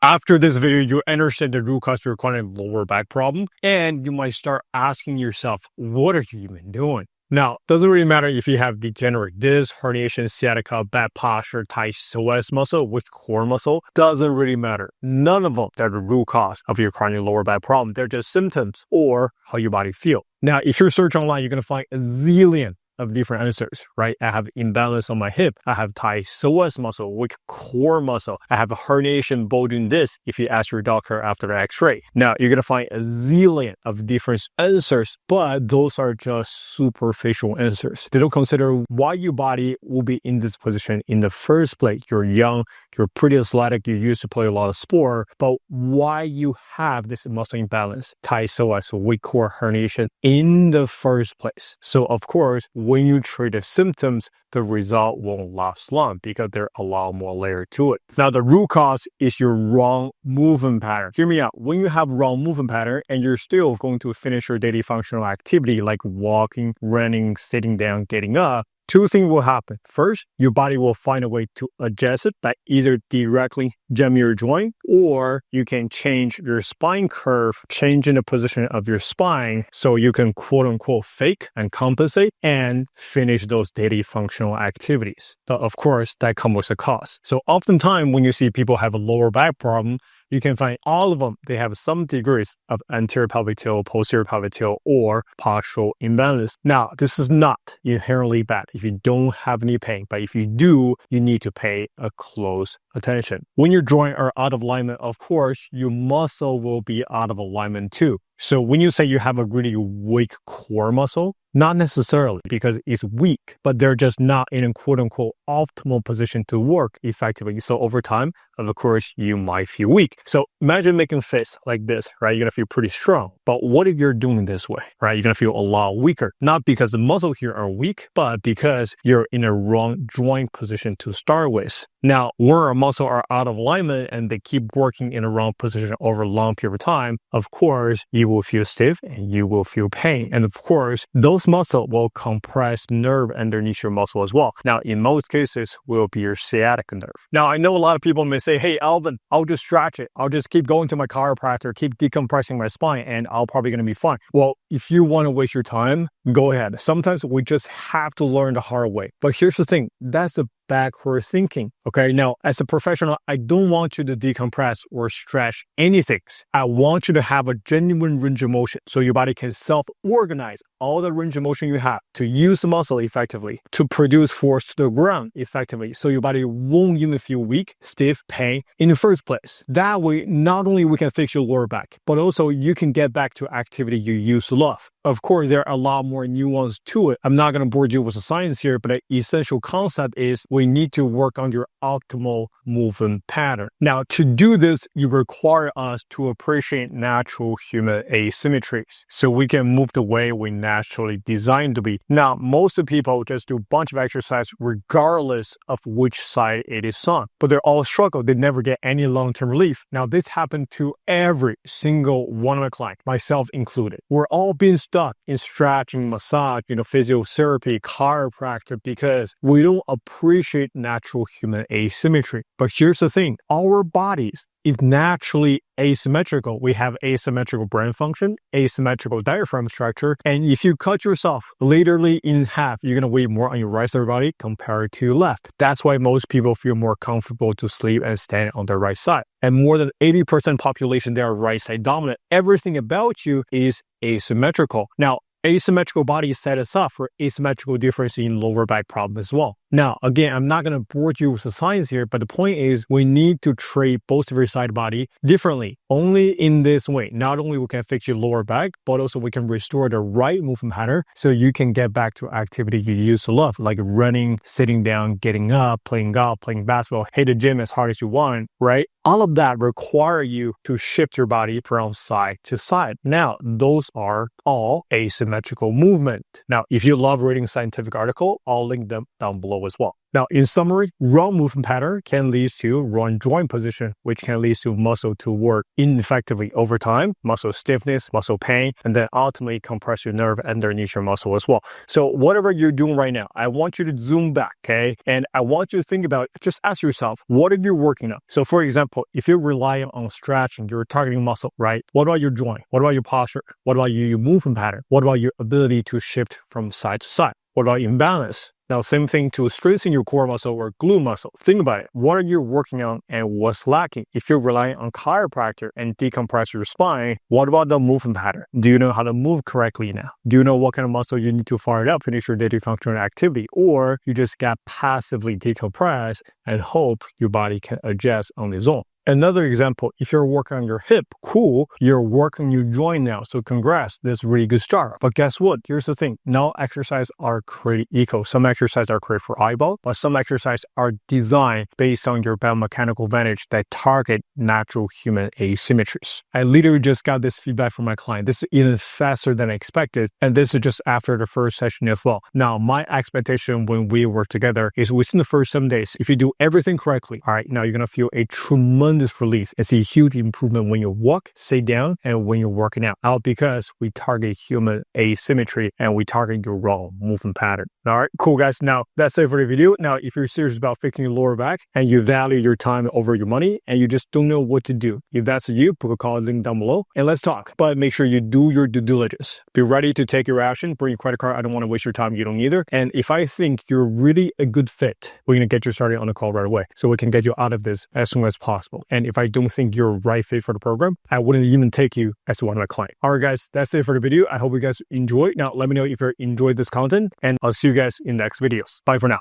After this video, you understand the root cause to your chronic lower back problem, and you might start asking yourself, what are you even doing? Now, doesn't really matter if you have degenerate disc, herniation, sciatica, bad posture, tight psoas muscle, weak core muscle, doesn't really matter. None of them are the root cause of your chronic lower back problem. They're just symptoms or how your body feels. Now, if you search online, you're going to find a zillion of different answers, right? I have imbalance on my hip. I have tight psoas muscle, weak core muscle. I have a herniation bulging disc if you ask your doctor after the x-ray. Now, you're going to find a zillion of different answers, but those are just superficial answers. They don't consider why your body will be in this position in the first place. You're young, you're pretty athletic, you used to play a lot of sport, but why you have this muscle imbalance, tight psoas, weak core herniation in the first place. So, of course, when you treat the symptoms, the result won't last long because there are a lot more layers to it. Now, the root cause is your wrong movement pattern. Hear me out. When you have wrong movement pattern and you're still going to finish your daily functional activity like walking, running, sitting down, getting up, two things will happen. First, your body will find a way to adjust it by either directly jam your joint, or you can change your spine curve, changing the position of your spine so you can quote unquote fake and compensate and finish those daily functional activities. But of course, that comes with a cost. So oftentimes when you see people have a lower back problem, you can find all of them, they have some degrees of anterior pelvic tilt, posterior pelvic tilt, or postural imbalance. Now, this is not inherently bad if you don't have any pain, but if you do, you need to pay a close attention. When your joints are out of alignment, of course, your muscle will be out of alignment too. So when you say you have a really weak core muscle, not necessarily because it's weak, but they're just not in a quote unquote optimal position to work effectively. So over time, of course, you might feel weak. So imagine making fists like this, right? You're going to feel pretty strong. But what if you're doing this way, right? You're going to feel a lot weaker, not because the muscles here are weak, but because you're in a wrong joint position to start with. Now, when our muscles are out of alignment and they keep working in a wrong position over a long period of time, of course, you will feel stiff and you will feel pain. And of course, those muscles will compress nerve underneath your muscle as well. Now, in most cases, will be your sciatic nerve. Now, I know a lot of people may say, hey, Alvin, I'll just stretch it. I'll just keep going to my chiropractor, keep decompressing my spine, and I'll probably going to be fine. Well, if you want to waste your time, go ahead. Sometimes we just have to learn the hard way. But here's the thing, that's a backward thinking. Okay, now as a professional, I don't want you to decompress or stretch anything. I want you to have a genuine range of motion so your body can self-organize all the range of motion you have to use the muscle effectively, to produce force to the ground effectively, so your body won't even feel weak, stiff, pain in the first place. That way, not only we can fix your lower back, but also you can get back to activity you used to love. Of course, there are a lot more nuance to it. I'm not going to bore you with the science here, but the essential concept is we need to work on your optimal movement pattern. Now, to do this, you require us to appreciate natural human asymmetries so we can move the way we naturally designed to be. Now, most of people just do a bunch of exercise regardless of which side it is on, but they're all struggle. They never get any long-term relief. Now, this happened to every single one of my clients, myself included. We're all being stuck in stretching, massage, physiotherapy, chiropractic, because we don't appreciate natural human asymmetry. But here's the thing, our bodies is naturally asymmetrical. We have asymmetrical brain function, asymmetrical diaphragm structure, and if you cut yourself literally in half, you're going to weigh more on your right side of your body compared to your left. That's why most people feel more comfortable to sleep and stand on their right side. And more than 80% population, they are right side dominant. Everything about you is asymmetrical. Now, asymmetrical body set us up for asymmetrical difference in lower back problem as well. Now, again, I'm not going to bore you with the science here, but the point is we need to treat both of your side body differently. Only in this way, not only we can fix your lower back, but also we can restore the right movement pattern so you can get back to activity you used to love, like running, sitting down, getting up, playing golf, playing basketball, hit the gym as hard as you want, right? All of that require you to shift your body from side to side. Now, those are all asymmetrical movement. Now, if you love reading scientific article, I'll link them down below as well. Now, in summary, wrong movement pattern can lead to wrong joint position, which can lead to muscle to work ineffectively over time, muscle stiffness, muscle pain, and then ultimately compress your nerve underneath your muscle as well. So whatever you're doing right now, I want you to zoom back, okay? And I want you to think about, just ask yourself, what are you working on? So for example, if you're relying on stretching, you're targeting muscle, right? What about your joint? What about your posture? What about your movement pattern? What about your ability to shift from side to side? What about imbalance? Now, same thing to strengthen your core muscle or glute muscle. Think about it. What are you working on and what's lacking? If you're relying on chiropractor and decompress your spine, what about the movement pattern? Do you know how to move correctly now? Do you know what kind of muscle you need to fire it up, finish your daily functional activity? Or you just got passively decompressed and hope your body can adjust on its own? Another example, if you're working on your hip, cool, you're working your joint now. So congrats, that's a really good start. But guess what? Here's the thing. Not exercises are created equal. Some exercises are created for eyeball, but some exercises are designed based on your biomechanical advantage that target natural human asymmetries. I literally just got this feedback from my client. This is even faster than I expected. And this is just after the first session as well. Now, my expectation when we work together is within the first 7 days, if you do everything correctly, all right, now you're going to feel a tremendous relief. It's a huge improvement when you walk, sit down, and when you're working out. All because we target human asymmetry and we target your raw movement pattern. All right, cool guys. Now that's it for the video. Now, if you're serious about fixing your lower back and you value your time over your money and you just don't know what to do, if that's you, book a call, link down below, and let's talk. But make sure you do your due diligence. Be ready to take your action. Bring your credit card. I don't want to waste your time. You don't either. And if I think you're really a good fit, we're going to get you started on the call right away so we can get you out of this as soon as possible. And if I don't think you're a right fit for the program, I wouldn't even take you as one of my clients. All right, guys, that's it for the video. I hope you guys enjoyed. Now, let me know if you enjoyed this content, and I'll see you guys in the next videos. Bye for now.